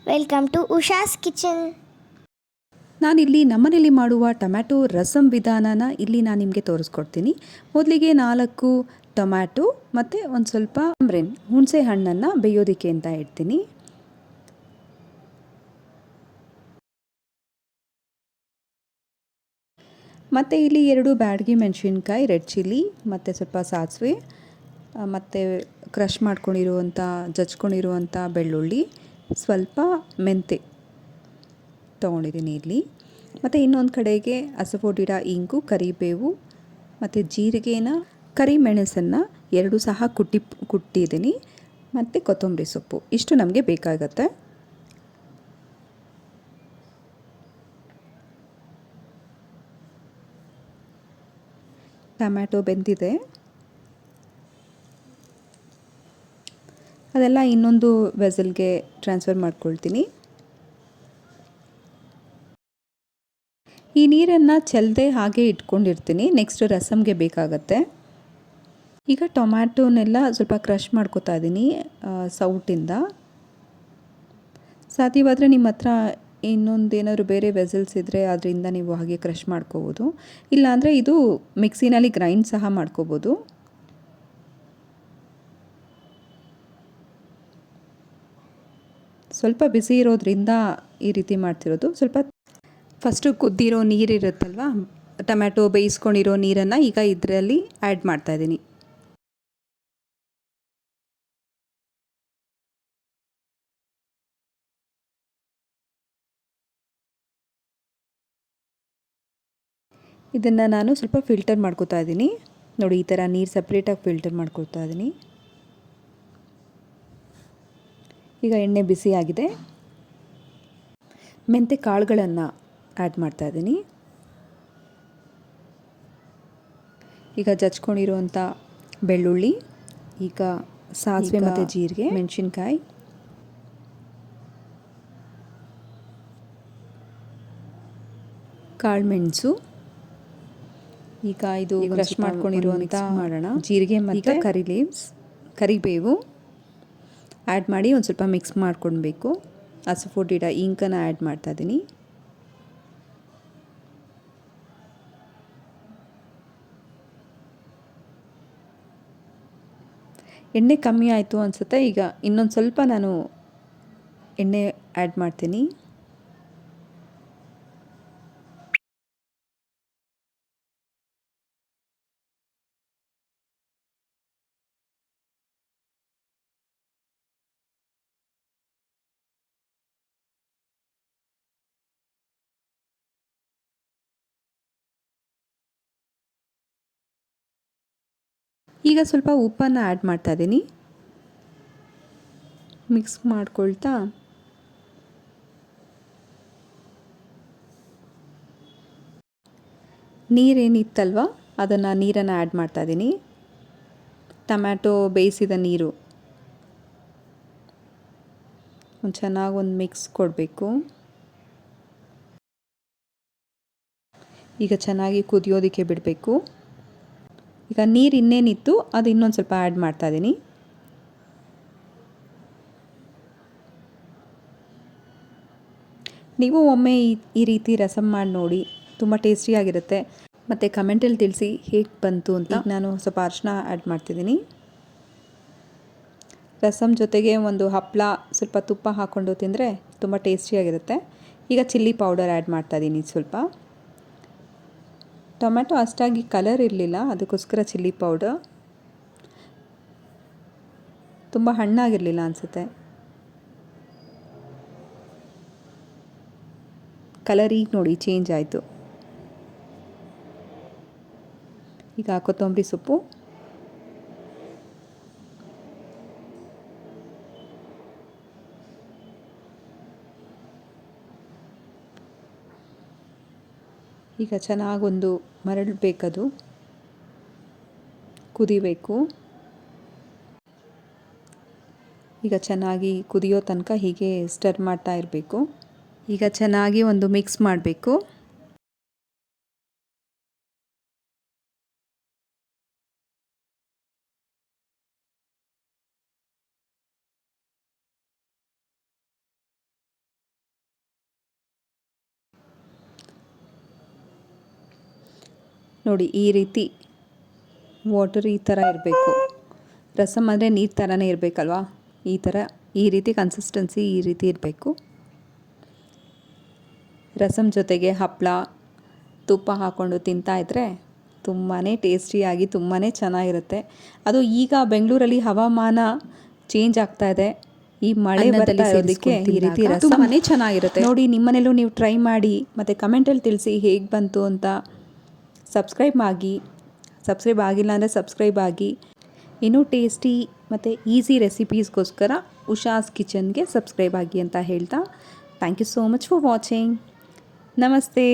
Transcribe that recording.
Welcome to Usha's kitchen. ನಾನಿಲ್ಲಿ ನಮ್ಮನೇಲಿ ಮಾಡುವ ಟೊಮ್ಯಾಟೊ ರಸಮ್ ವಿಧಾನನ ಇಲ್ಲಿ ನಾನು ನಿಮಗೆ ತೋರಿಸ್ಕೊಡ್ತೀನಿ. ಮೊದಲಿಗೆ 4 ಟೊಮ್ಯಾಟೊ ಮತ್ತು ಒಂದು ಸ್ವಲ್ಪ ಹುಣಸೆ ಹಣ್ಣನ್ನು ಬೇಯೋದಕ್ಕೆ ಅಂತ ಇಡ್ತೀನಿ. ಮತ್ತು ಇಲ್ಲಿ 2 ಬ್ಯಾಡಗಿ ಮೆಣಸಿನ್ಕಾಯಿ, ರೆಡ್ ಚಿಲ್ಲಿ ಮತ್ತು ಸ್ವಲ್ಪ ಸಾಸಿವೆ ಮತ್ತು ಕ್ರಷ್ ಮಾಡ್ಕೊಂಡಿರುವಂಥ ಜಜ್ಕೊಂಡಿರುವಂಥ ಬೆಳ್ಳುಳ್ಳಿ, ಸ್ವಲ್ಪ ಮೆಂತೆ ತೊಗೊಂಡಿದ್ದೀನಿ ಇಲ್ಲಿ. ಮತ್ತು ಇನ್ನೊಂದು ಕಡೆಗೆ ಅಸಫೋಟಿಡ ಇಂಗು, ಕರಿಬೇವು ಮತ್ತು ಜೀರಿಗೆನ, ಕರಿಮೆಣಸನ್ನು 2 ಸಹ ಕುಟ್ಟಿದ್ದೀನಿ ಮತ್ತು ಕೊತ್ತಂಬರಿ ಸೊಪ್ಪು ಇಷ್ಟು ನಮಗೆ ಬೇಕಾಗತ್ತೆ. ಟೊಮ್ಯಾಟೊ ಬೆಂದಿದೆ, ಅದೆಲ್ಲ ಇನ್ನೊಂದು ವೆಸಲ್ಗೆ ಟ್ರಾನ್ಸ್ಫರ್ ಮಾಡ್ಕೊಳ್ತೀನಿ. ಈ ನೀರನ್ನು ಚೆಲ್ಲದೆ ಹಾಗೆ ಇಟ್ಕೊಂಡಿರ್ತೀನಿ, ನೆಕ್ಸ್ಟ್ ರಸಮ್ಗೆ ಬೇಕಾಗತ್ತೆ. ಈಗ ಟೊಮ್ಯಾಟೊನೆಲ್ಲ ಸ್ವಲ್ಪ ಕ್ರಷ್ ಮಾಡ್ಕೊತಾ ಇದ್ದೀನಿ ಸೌಟಿಂದ. ಸಾಧ್ಯವಾದರೆ ನಿಮ್ಮ ಹತ್ರ ಇನ್ನೊಂದೇನಾದ್ರು ಬೇರೆ ವೆಸಲ್ಸ್ ಇದ್ದರೆ ಅದರಿಂದ ನೀವು ಹಾಗೆ ಕ್ರಷ್ ಮಾಡ್ಕೋಬೋದು, ಇಲ್ಲಾಂದರೆ ಇದು ಮಿಕ್ಸಿನಲ್ಲಿ ಗ್ರೈಂಡ್ ಸಹ ಮಾಡ್ಕೋಬೋದು. ಸ್ವಲ್ಪ ಬಿಸಿ ಇರೋದ್ರಿಂದ ಈ ರೀತಿ ಮಾಡ್ತಿರೋದು. ಸ್ವಲ್ಪ ಫಸ್ಟು ಕುದ್ದಿರೋ ನೀರಿರುತ್ತಲ್ವ, ಟೊಮ್ಯಾಟೊ ಬೇಯಿಸ್ಕೊಂಡಿರೋ ನೀರನ್ನು ಈಗ ಇದರಲ್ಲಿ ಆ್ಯಡ್ ಮಾಡ್ತಾಯಿದ್ದೀನಿ. ಇದನ್ನು ನಾನು ಸ್ವಲ್ಪ ಫಿಲ್ಟರ್ ಮಾಡ್ಕೊತಾ ಇದ್ದೀನಿ. ನೋಡಿ, ಈ ಥರ ನೀರು ಸಪ್ರೇಟಾಗಿ ಫಿಲ್ಟರ್ ಮಾಡ್ಕೊತಾ ಇದ್ದೀನಿ. ಈಗ ಎಣ್ಣೆ ಬಿಸಿಯಾಗಿದೆ, ಮೆಂತೆ ಕಾಳುಗಳನ್ನು ಆ್ಯಡ್ ಮಾಡ್ತಾ ಇದ್ದೀನಿ. ಈಗ ಜಜ್ಕೊಂಡಿರುವಂಥ ಬೆಳ್ಳುಳ್ಳಿ, ಈಗ ಸಾಸಿವೆ ಮತ್ತು ಜೀರಿಗೆ, ಮೆಣಸಿನ್ಕಾಯಿ, ಕಾಳುಮೆಣಸು, ಈಗ ಇದು ಕ್ರಷ್ ಮಾಡ್ಕೊಂಡಿರುವಂಥ ಮಾಡೋಣ ಜೀರಿಗೆ ಮತ್ತು ಕರಿಬೇವು ಆ್ಯಡ್ ಮಾಡಿ ಒಂದು ಸ್ವಲ್ಪ ಮಿಕ್ಸ್ ಮಾಡ್ಕೊಳ್ಬೇಕು. ಅಸಫೋಟಿಡ ಇಂಕನ್ನು ಆ್ಯಡ್ ಮಾಡ್ತಾ ಇದ್ದೀನಿ. ಎಣ್ಣೆ ಕಮ್ಮಿ ಆಯಿತು ಅನಿಸುತ್ತೆ, ಈಗ ಇನ್ನೊಂದು ಸ್ವಲ್ಪ ನಾನು ಎಣ್ಣೆ ಆ್ಯಡ್ ಮಾಡ್ತೀನಿ. ಈಗ ಸ್ವಲ್ಪ ಉಪ್ಪನ್ನು ಆ್ಯಡ್ ಮಾಡ್ತಾ ಇದ್ದೀನಿ. ಮಿಕ್ಸ್ ಮಾಡ್ಕೊಳ್ತಾ ನೀರೇನಿತ್ತಲ್ವ ನೀರನ್ನು ಆ್ಯಡ್ ಮಾಡ್ತಾ ಇದ್ದೀನಿ. ಟೊಮ್ಯಾಟೊ ಬೇಯಿಸಿದ ನೀರು ಚೆನ್ನಾಗಿ ಒಂದು ಮಿಕ್ಸ್ ಕೊಡಬೇಕು. ಈಗ ಚೆನ್ನಾಗಿ ಕುದಿಯೋದಕ್ಕೆ ಬಿಡಬೇಕು. ಈಗ ನೀರು ಇನ್ನೇನಿತ್ತು ಅದು ಇನ್ನೊಂದು ಸ್ವಲ್ಪ ಆ್ಯಡ್ ಮಾಡ್ತಾ ಇದ್ದೀನಿ. ನೀವು ಒಮ್ಮೆ ಈ ರೀತಿ ರಸಮ್ ಮಾಡಿ ನೋಡಿ, ತುಂಬ ಟೇಸ್ಟಿಯಾಗಿರುತ್ತೆ. ಮತ್ತು ಕಮೆಂಟಲ್ಲಿ ತಿಳಿಸಿ ಹೇಗೆ ಬಂತು ಅಂತ. ನಾನು ಸ್ವಲ್ಪ ಅರಿಶಿನ ಆ್ಯಡ್ ಮಾಡ್ತಿದ್ದೀನಿ. ರಸಮ್ ಜೊತೆಗೆ ಒಂದು ಹಪ್ಪಳ, ಸ್ವಲ್ಪ ತುಪ್ಪ ಹಾಕ್ಕೊಂಡು ತಿಂದರೆ ತುಂಬ ಟೇಸ್ಟಿಯಾಗಿರುತ್ತೆ. ಈಗ ಚಿಲ್ಲಿ ಪೌಡರ್ ಆ್ಯಡ್ ಮಾಡ್ತಾ ಇದ್ದೀನಿ ಸ್ವಲ್ಪ. ಟೊಮ್ಯಾಟೊ ಅಷ್ಟಾಗಿ ಕಲರ್ ಇರಲಿಲ್ಲ, ಅದಕ್ಕೋಸ್ಕರ ಚಿಲ್ಲಿ ಪೌಡರ್. ತುಂಬ ಹಣ್ಣಾಗಿರಲಿಲ್ಲ ಅನಿಸುತ್ತೆ, ಕಲರ್ ಈಗ ನೋಡಿ ಚೇಂಜ್ ಆಯಿತು. ಈಗ ಕೊತ್ತಂಬರಿ ಸೊಪ್ಪು, ಈಗ ಚೆನ್ನಾಗೊಂದು ಮರಳಬೇಕದು, ಕುದಿಬೇಕು. ಈಗ ಚೆನ್ನಾಗಿ ಕುದಿಯೋ ತನಕ ಹೀಗೆ ಸ್ಟರ್ ಮಾಡ್ತಾ ಇರಬೇಕು. ಈಗ ಚೆನ್ನಾಗಿ ಒಂದು ಮಿಕ್ಸ್ ಮಾಡಬೇಕು. ನೋಡಿ ಈ ರೀತಿ ವಾಟರ್ ಈ ಥರ ಇರಬೇಕು. ರಸಮ್ ಅಂದರೆ ನೀರು ಥರನೇ ಇರಬೇಕಲ್ವಾ, ಈ ರೀತಿ ಕನ್ಸಿಸ್ಟೆನ್ಸಿ ಈ ರೀತಿ ಇರಬೇಕು. ರಸಮ್ ಜೊತೆಗೆ ಹಪ್ಪಳ ತುಪ್ಪ ಹಾಕ್ಕೊಂಡು ತಿಂತಾಯಿದ್ರೆ ತುಂಬಾ ಟೇಸ್ಟಿಯಾಗಿ ತುಂಬಾ ಚೆನ್ನಾಗಿರುತ್ತೆ. ಅದು ಈಗ ಬೆಂಗಳೂರಲ್ಲಿ ಹವಾಮಾನ ಚೇಂಜ್ ಆಗ್ತಾ ಇದೆ, ಈ ಮಳೆ ಬರ್ತಾ ಇರೋದಕ್ಕೆ ಈ ರೀತಿ ರಸಮ್ ಚೆನ್ನಾಗಿರುತ್ತೆ. ನೋಡಿ ನಿಮ್ಮನೇಲೂ ನೀವು ಟ್ರೈ ಮಾಡಿ ಮತ್ತು ಕಮೆಂಟಲ್ಲಿ ತಿಳಿಸಿ ಹೇಗೆ ಬಂತು ಅಂತ. ಸಬ್ಸ್ಕ್ರೈಬ್ ಆಗಿಲ್ಲ ಅಂದರೆ ಸಬ್ಸ್ಕ್ರೈಬ್ ಆಗಿ. ಇನ್ನೂ ಟೇಸ್ಟಿ ಮತ್ತು ಈಸಿ ರೆಸಿಪೀಸ್ಗೋಸ್ಕರ ಉಷಾಸ್ ಕಿಚನ್ಗೆ ಸಬ್ಸ್ಕ್ರೈಬ್ ಆಗಿ ಅಂತ ಹೇಳ್ತಾ thank you so much for watching. ನಮಸ್ತೆ.